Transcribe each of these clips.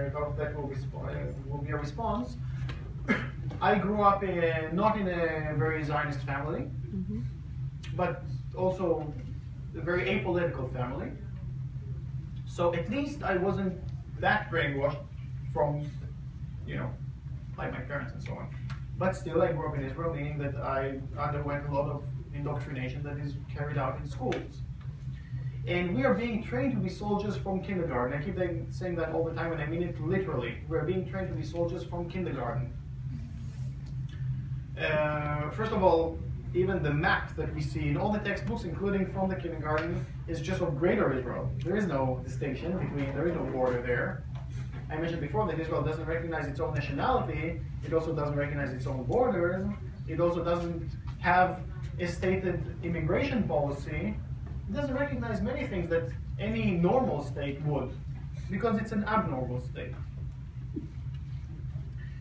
I hope that will be a response. I grew up not in a very Zionist family, but also a very apolitical family. So at least I wasn't that brainwashed from, like my parents and so on. But still, I grew up in Israel, meaning that I underwent a lot of indoctrination that is carried out in schools. And we are being trained to be soldiers from kindergarten. I keep saying that all the time, and I mean it literally. We're being trained to be soldiers from kindergarten. First of all, even the map that we see in all the textbooks, including from the kindergarten, is just of Greater Israel. There is no distinction between, there is no border there. I mentioned before that Israel doesn't recognize its own nationality. It also doesn't recognize its own borders. It also doesn't have a stated immigration policy. It doesn't recognize many things that any normal state would, because it's an abnormal state.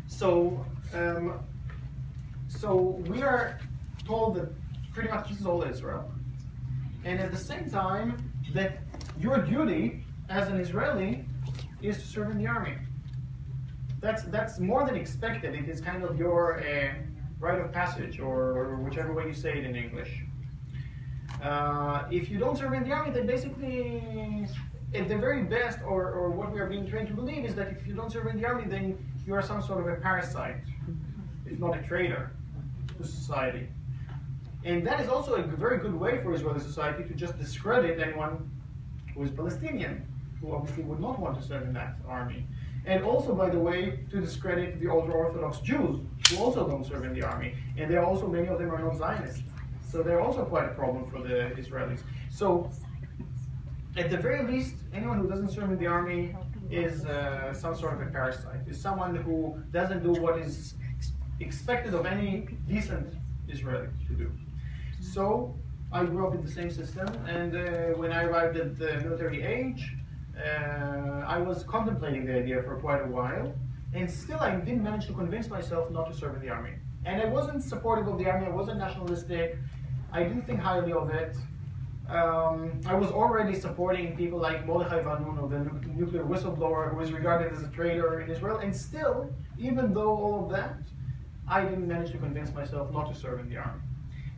So, we are told that pretty much this is all Israel, and at the same time that your duty as an Israeli is to serve in the army. That's more than expected. It is kind of your rite of passage, or whichever way you say it in English. If you don't serve in the army, then basically, at the very best, or what we are being trained to believe, is that if you don't serve in the army, then you are some sort of a parasite, if not a traitor to society. And that is also a very good way for Israeli society to just discredit anyone who is Palestinian, who obviously would not want to serve in that army. And also, by the way, to discredit the ultra-Orthodox Jews, who also don't serve in the army. And there are also, many of them are not Zionists. So they're also quite a problem for the Israelis. So, at the very least, anyone who doesn't serve in the army is some sort of a parasite, is someone who doesn't do what is expected of any decent Israeli to do. So, I grew up in the same system, and when I arrived at the military age, I was contemplating the idea for quite a while, and still I didn't manage to convince myself not to serve in the army. And I wasn't supportive of the army, I wasn't nationalistic, I didn't think highly of it. I was already supporting people like Mordechai Vanunu, the nuclear whistleblower who is regarded as a traitor in Israel, and still, even though all of that, I didn't manage to convince myself not to serve in the army.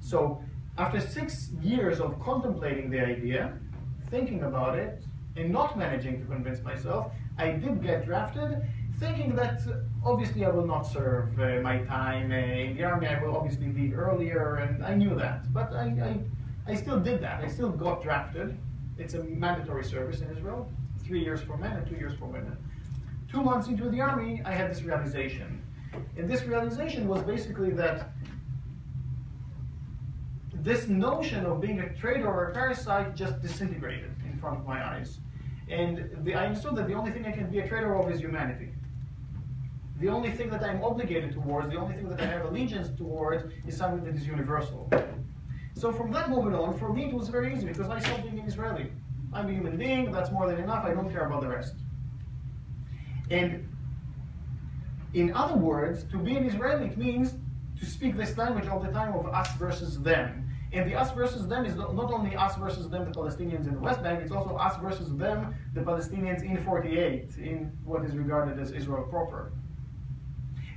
So, after 6 years of contemplating the idea, thinking about it, and not managing to convince myself, I did get drafted, thinking that obviously I will not serve my time in the army, I will obviously leave earlier, and I knew that. But I still did that, I still got drafted. It's a mandatory service in Israel, 3 years for men and 2 years for women. 2 months into the army, I had this realization. And this realization was basically that this notion of being a traitor or a parasite just disintegrated in front of my eyes. And I understood that the only thing I can be a traitor of is humanity. The only thing that I'm obligated towards, the only thing that I have allegiance towards, is something that is universal. So from that moment on, for me it was very easy, because I stopped being an Israeli. I'm a human being, that's more than enough, I don't care about the rest. And in other words, to be an Israeli, it means to speak this language all the time of us versus them. And the us versus them is not only us versus them, the Palestinians in the West Bank, it's also us versus them, the Palestinians in 48, in what is regarded as Israel proper.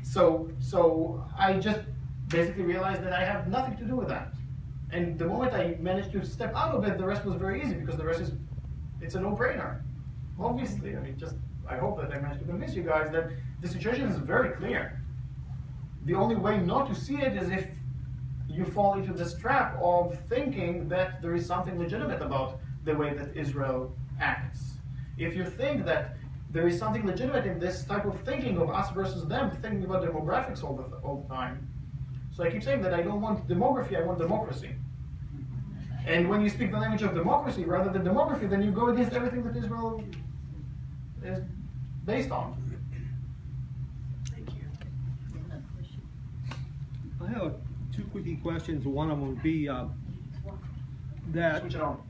So I just basically realized that I have nothing to do with that. And the moment I managed to step out of it, the rest was very easy, because the rest is, it's a no-brainer. Obviously, I mean, I hope that I managed to convince you guys that the situation is very clear. The only way not to see it is if you fall into this trap of thinking that there is something legitimate about the way that Israel acts. If you think that there is something legitimate in this type of thinking of us versus them, thinking about demographics all the time. So I keep saying that I don't want demography, I want democracy. And when you speak the language of democracy rather than demography, then you go against everything that Israel is based on. Thank you. I have two quickie questions. One of them would be that Switch it on.